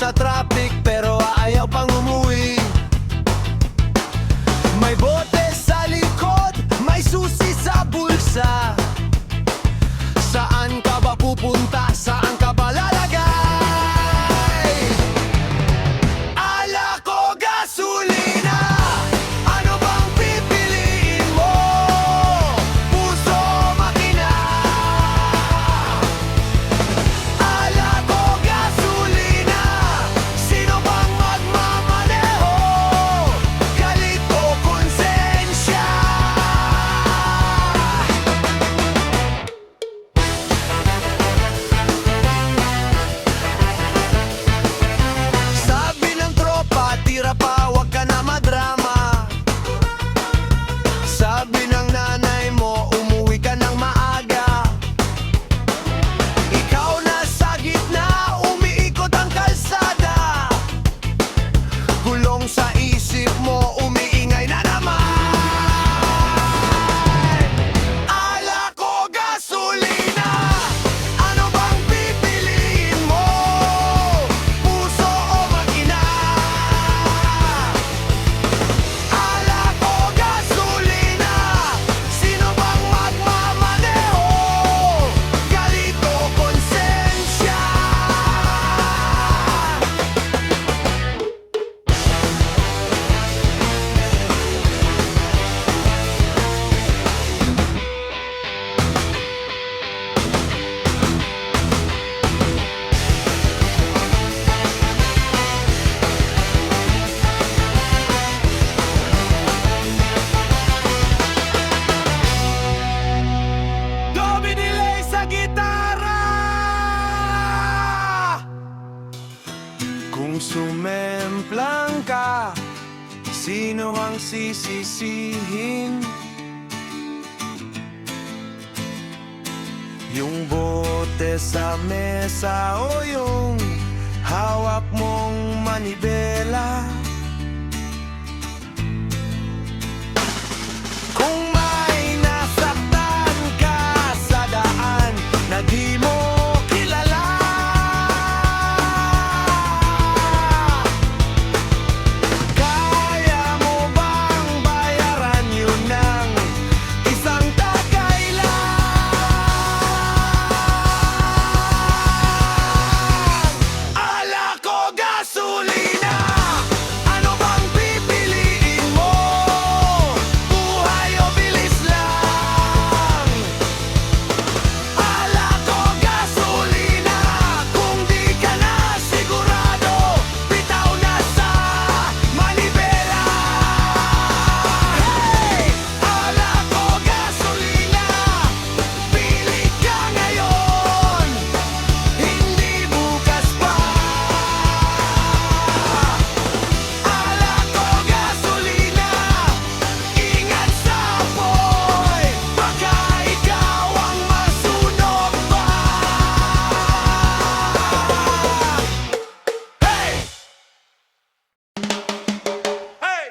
sa traffic pero ayaw pang umuwi. May bote sa likod, may susi sa bulsa. Saan ka ba pupunta? Saan ka ba lalagay? Ala ko gasolina, ano bang pipiliin mo? Puso o makina? Ala ko gasolina, sino bang magmamaneho? Galit o konsensya? Sabi ng tropa, tira pa, wag ka na madrama. Sabi ng nanay mo, umuwi ka ng maaga. Ikaw na sa gitna, umiikot ang kalsada. Gulong sa isip mo, umiingay na naman. Ala ko gasolina, ano bang pipiliin mo? Puso o makina? Ala ko gasolina, sino bang magmamaneho? Galit o konsensya? Domi delay sa gitara. Kung sumemplang ka, sino ang sisisihin? Yung bote sa mesa o yung hawak mong manibela? Kung may nasaktan ka sa daan na di mo kilala, kaya mo bang bayaran yun ng isang tagailan? Ala ko gasolina, ano bang pipiliin mo? Buhay o bilis lang? Ala ko gasolina, kung di ka na sigurado, bitaw na sa manibela. Hey! Ala ko gasolina, pili ka ngayon, hindi bukas pa. Ala ko gasolina, ingat sa apoy, baka ikaw ang masunog pa. Hey! Hey!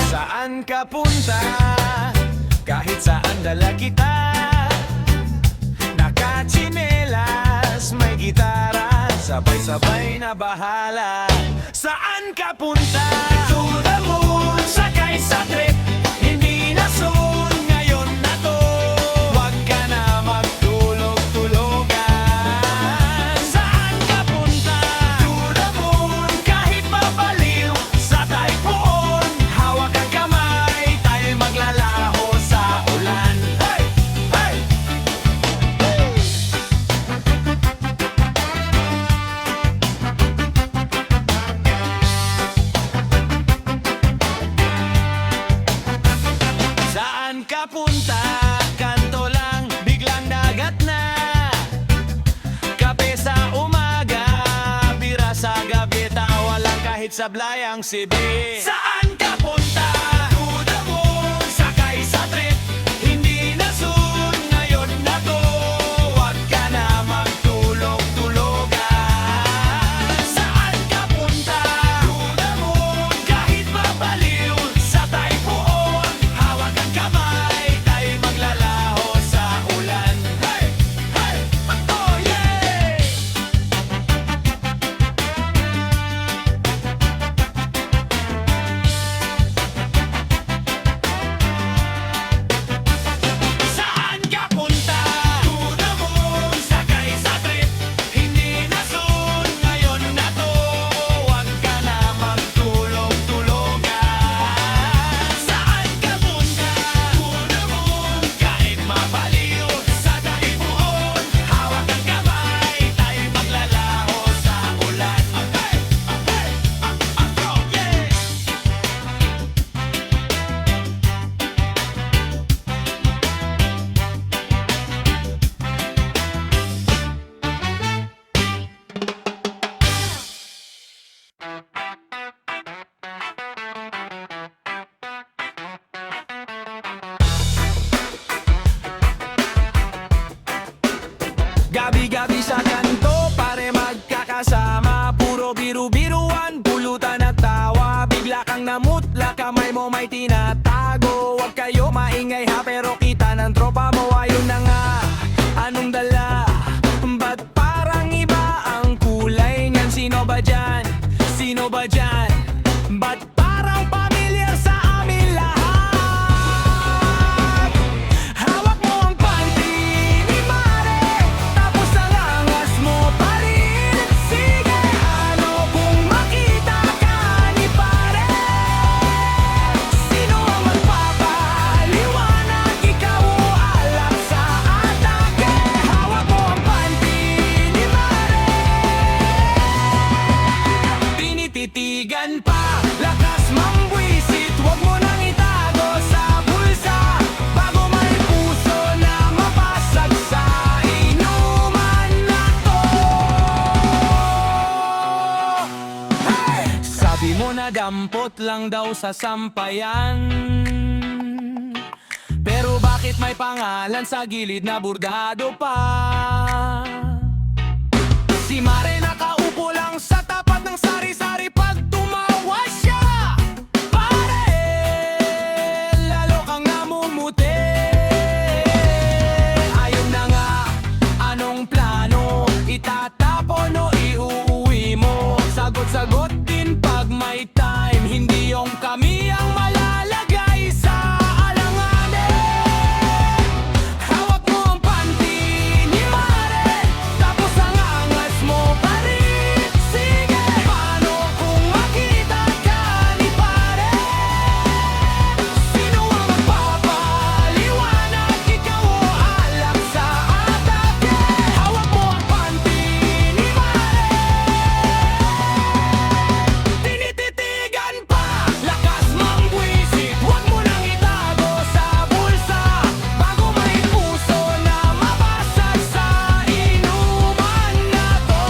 Saan ka punta? Kahit saan dala kita. Nakatsinelas, may gitara, sabay-sabay na bahala. Saan ka punta? To the moon, sakay sa trip. Hindi na soon, ngayon na to. Wag ka na magtulog-tulogan. Saan ka punta? To the moon, kahit mabaliw sa typhoon. Hawak ang kamay, tayo'y maglalaho sa ulan. Hey! Hey! Saan ka punta? Kanto lang, biglang dagat na. Kape sa umaga, bira sa gabi, tawalang kahit sablay ang sibi. Saan ka punta? To the moon, sakay sa trip. Hindi na soon, ngayon na to. Wag ka na magtulog-tulogan. Saan ka punta? To the moon, kahit mabaliw sa typhoon. Puro biru-biruan, pulutan at tawa. Bigla kang namutla, kamay mo may tinatago. Huwag kayo maingay ha, pero kita ng tropa mo. Ayun na nga, anong dala? Ba't parang iba ang kulay niyan? Sino ba dyan? Sino ba dyan? Ba't parang pamilyar sa amin lahat? Hawak mo ang panty ni Mare, tapos ang angas mo pa rin. Sige, ano kung makita ka ni Pare? Sino ang magpapaliwanag? Ikaw o alak sa atake? Hawak mo ang panty ni Mare, tinititigan pa. Lakas mambwisit, huwag mo nang itago sa bulsa, bago may puso na mabasag sa inuman na to. Hey! Sabi mo na dampot lang daw sa sampayan, pero bakit may pangalan sa gilid na bordado pa? Si Mare nakaupo lang sa tapat ng sari-sari pag tumawa siya. Pare, lalo kang namumuti. Ayun na nga, anong plano? Itatapon o iuuwi mo? Sagot-sagot din pag may time, hindi yung kami ang malalagay sa alanganin. Hawak mo ang panty ni Mare, tapos ang angas mo pa rin. Sige, paano kung makita ka ni Pare? Sino ang magpapaliwanag? Ikaw o alak sa atake? Hawak mo ang panty ni Mare, tinititigan pa. Lakas mambwisit, huwag mo nang itago sa bulsa, bago may puso na mabasag sa inuman na to.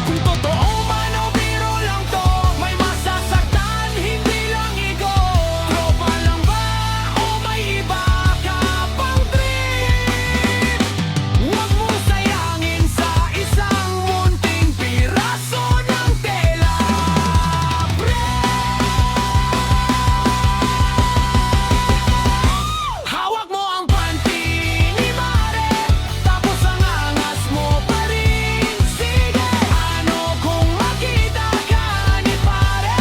Kung totoo man o biro lang to, may masasaktan, hindi lang ego. Tropa lang ba o may iba ka pang trip? Huwag mo sayangin sa isang munting piraso ng tela, pre. Hawak mo ang panty ni Mare, tapos ang angas mo pa rin. Sige, ano kung makita ka ni Pare?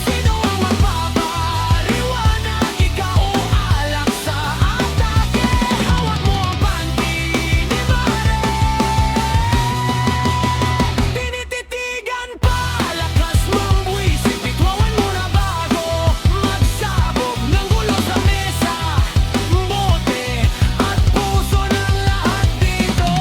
Sino ang magpapaliwanag? Ikaw o alak sa atake? Hawak mo ang panty ni Mare, tinititigan pa. Lakas mambwisit, bituan mo na bago magsabog ng gulo sa mesa. Bote at puso ng lahat dito.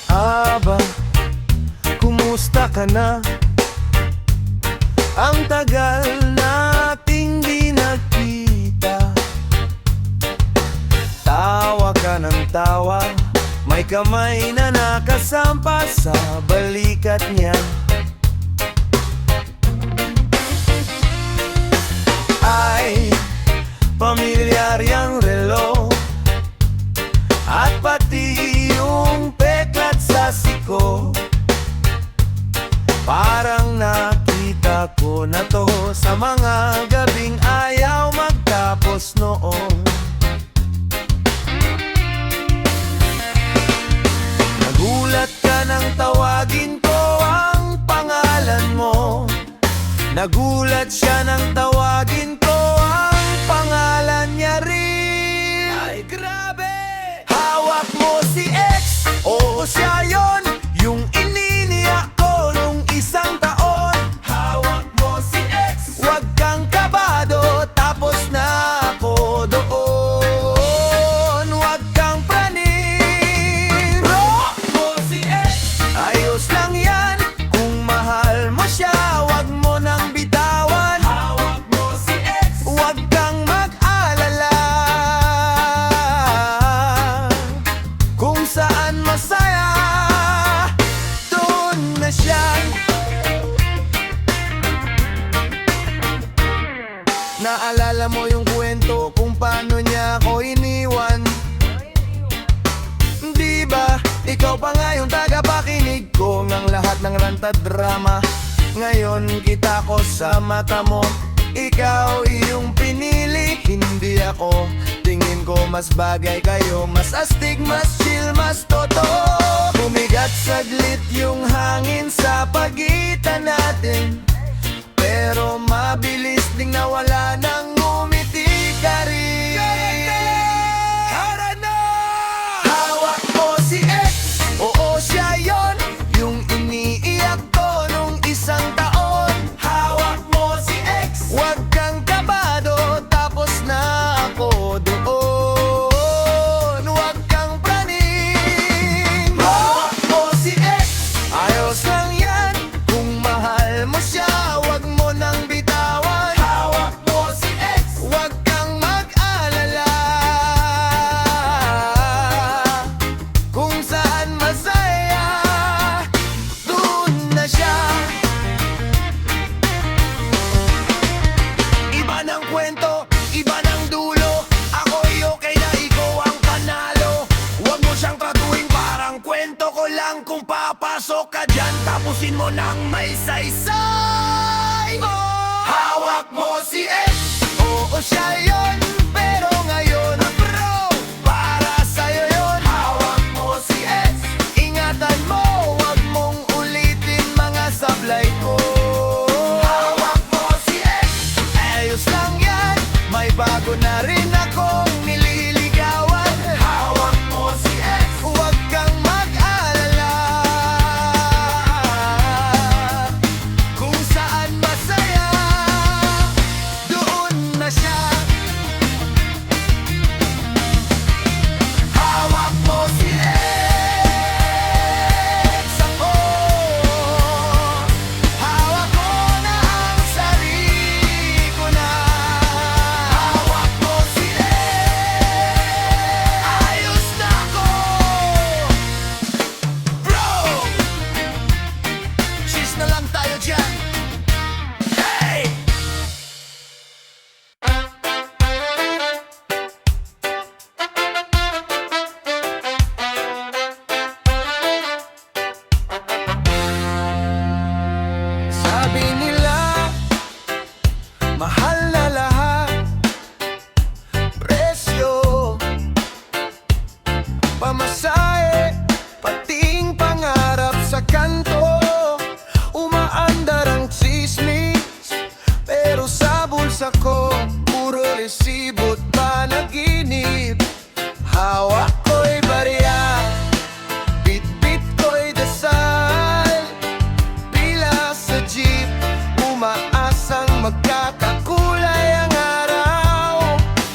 Aba, kumusta ka na? Ang tagal nating di nagkita. Tawa ka ng tawa, may kamay na nakasampa sa balikat niya. Ay, pamilyar yang relo, at pati yung peklat sa siko. Parang nakita ko na to sa mga gabing ayaw magtapos noon. Nagulat siya nang tawagin ko ang pangalan niya rin. Ay grabe! Hawak mo si X, oo siya yon, yung ininiyak ko nung isang taon. Hawak mo si X. Huwag kang kabado, tapos na ako doon. Huwag kang praning, bro. Hawak mo si X. Ayos lang yan, kung mahal mo siya, huwag mo nang bitawan. Hawak mo si X. Huwag kang mag-alala, kung saan masaya, doon na siya. Naalala mo yung kwento kung paano niya ako iniwan? Di ba, ikaw pa nga yung tagapakinig ko ng lahat ng rantad drama. Ngayon kita ko sa mata mo, ikaw iyong pinili, hindi ako. Tingin ko mas bagay kayo, mas astig, mas chill, mas totoo. Bumigat saglit yung hangin sa pagitan natin, pero mabilis ding nawala nang ngumiti ka rin. Tara na! Hawak mo si X, oo siya yon, yung iniiyak ko nung isang taon. Hawak mo si X. Huwag kang kabado, tapos na ako doon. Huwag kang praning, hawak mo si X. Ayos lang yan, kung mahal mo siya, huwag mo nang bitawan. Hawak mo si X. Huwag kang mag-alala, kung saan masaya, doon na siya. Iba ng kwento, iba ng dulo, ako'y okay na ikaw ang panalo. Huwag mo siyang tratuhin parang kwento ko lang. Kung papasok ka dyan, tapusin mo ng may saysay. Hawak mo si X, oo siya yon, pero ngayon bro, para sa'yo yon. Hawak mo si X, ingatan mo, huwag mong ulitin mga sablay ko. Hawak mo si X, ayos lang yan, may bago na rin akong nililigawan. Hawak mo si X, huwag kang mag-alala, kung saan masaya, doon na siya. Hawak mo si X, ako hawak ko na ang sarili ko na. Hawak mo si X, ayos na ako, bro. Cheers na lang tayo dyan. Hey! Sabi nila, mahal na lahat, presyo, pamasahe, pating pangarap sa kanto. Umaandar ang tsismis, pero sa bulsa ko puro resibo't panaginip. Hawak ko'y barya, bit-bit ko'y dasal, pila sa jeep, umaasang magkakakulay ang araw.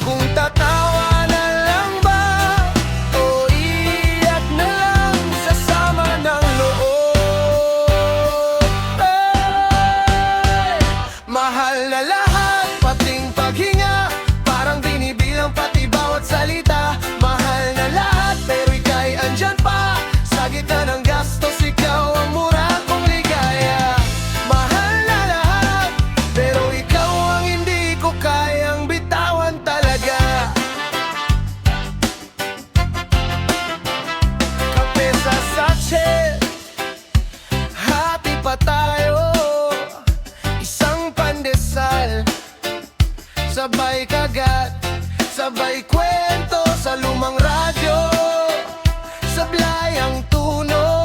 Kung tatawa na lang ba o iyak na lang sa sama ng loob. Ay, mahal na lahat, pating paghinga, parang binibilang pati bawat salita. Mahal na lahat, pero ika'y andyan pa, sa gitna ng gastos, ikaw ang mura kong ligaya. Mahal na lahat, pero ikaw ang hindi ko kayang bitawan talaga. Kape sa sachet, hati pa tayo, isang pandesal, sabay kagat, sabay kwento sa lumang radyo, sablay ang tuno,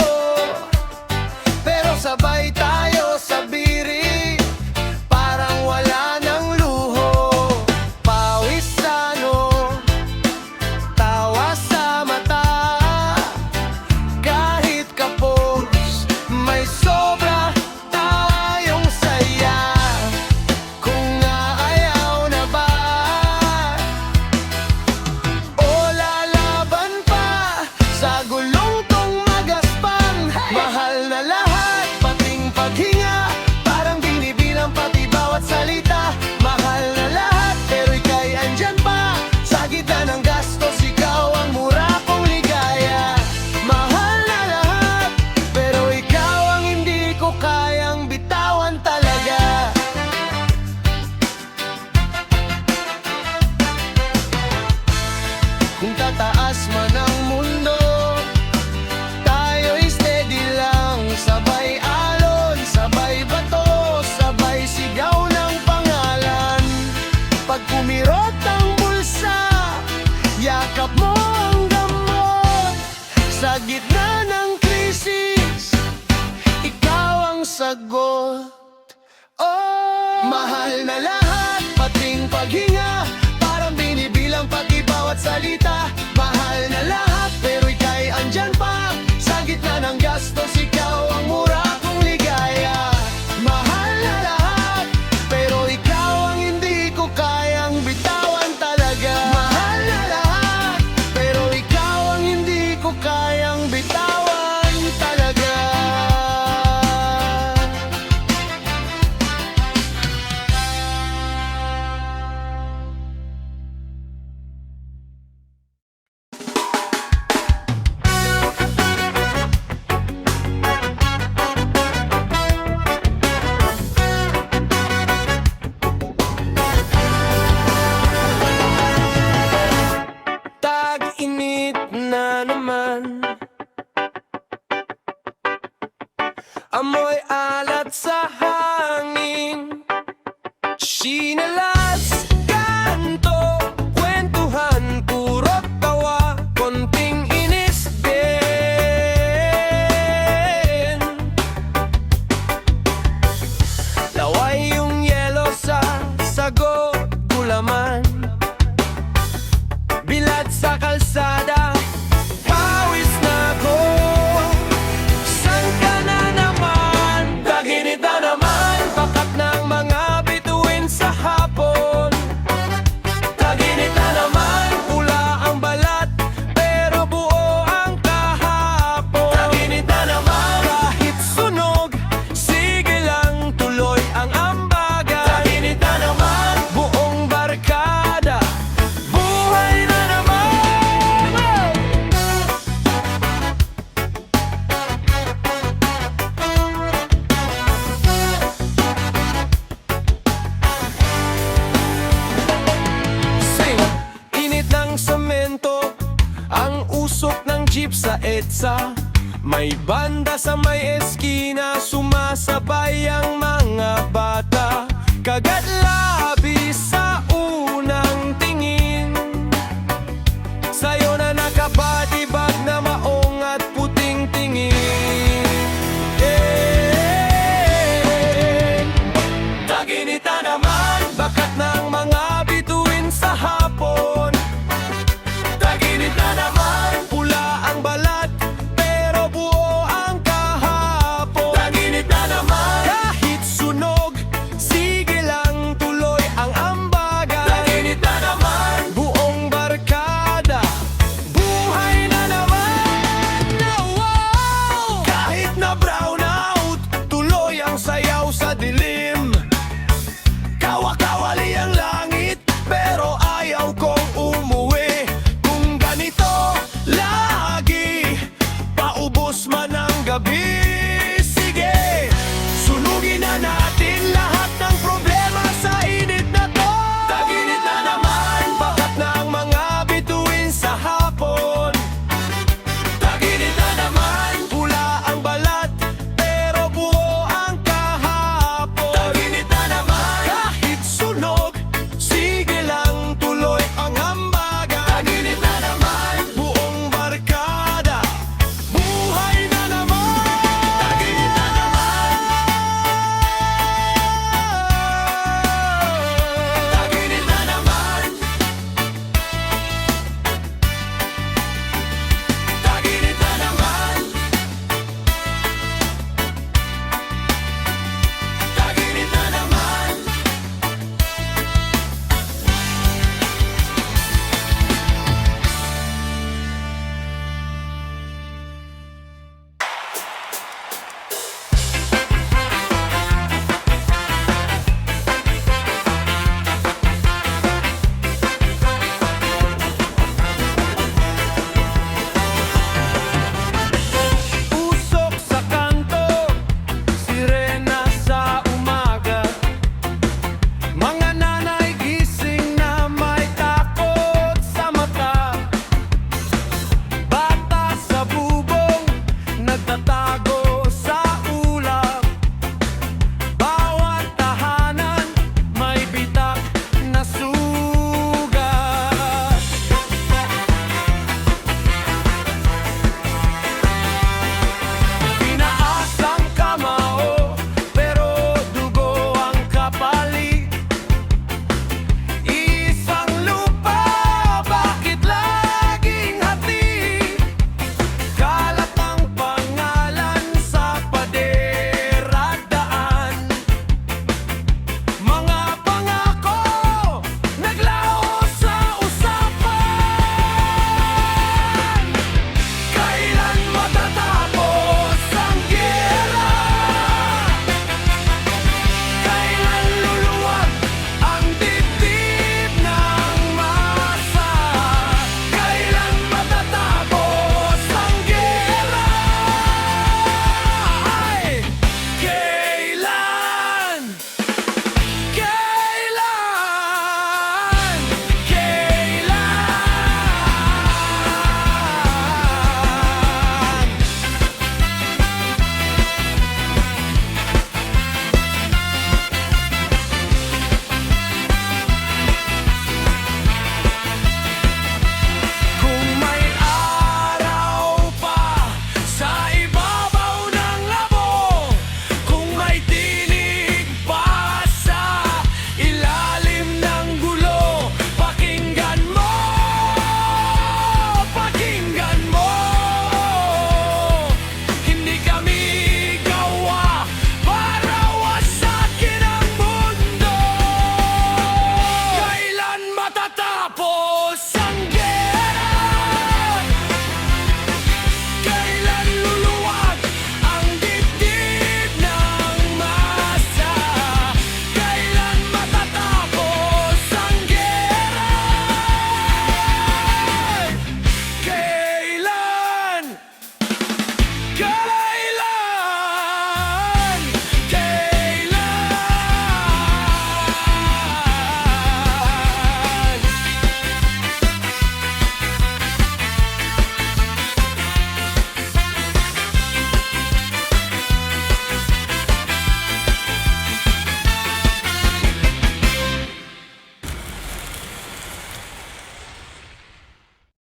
pero sabay tayo sa biri, gitna ng krisis, ikaw ang sagot. Oh, mahal na lahat, pating paghinga, parang binibilang pati bawat salita. Mahal na lahat, pero ika'y andyan pa. Sa gitna ng gastos, ikaw ang mura kong ligaya. Mahal na lahat, pero ikaw ang hindi ko kayang bitawan talaga. Mahal na lahat, pero ikaw ang hindi ko kayang bitawan talaga. Tag-init na naman, amoy alat sa hangin, sinalas, kanto, kwentuhan, puro tawa, konting inis din. Laway yung yelo sa sagot, gulaman, bilad sa kalsada, pawis na ko. San ka na naman? Tag-init na naman, bakat ng mga bituin sa hapon. Tag-init na naman, pula ang balat, pero buo ang kahapon. Tag-init na naman, kahit sunog, sige lang, tuloy ang ambagan. Tag-init na naman, buong barkada, buhay na naman. Sing! Init ng semento, ang usok ng jeep sa EDSA. May banda sa may eskina, sumasabay ang mga bata. Kagat labi sa unang tingin, sa'yo na nakabody bag na maong at puting tingin. Tag-init na naman, bakat ng mga bituin sa hapon. Tag-init na naman, pula ang balat, pero buo ang kahapon. Tag-init na naman, kahit sunog, sige lang, tuloy ang ambagan. Tag-init na naman, buong barkada, buhay na naman. Wow! Kahit na brown out, tuloy ang sayaw sa dilim. Kawakawali ang langit, pero ayaw kong umuwi. Kung ganito lagi, paubos man ang gabi. Sige, sunugin na natin lahat ng problema sa init na to. Tag-init na naman, bakat ng mga bituin sa hapon. Tag-init na naman, pula ang balat, pero buo ang kahapon. Tag-init na naman, kahit sunog, sige lang, tuloy ang hambagan. Tag-init na naman, buong barkada, buhay na naman. Go!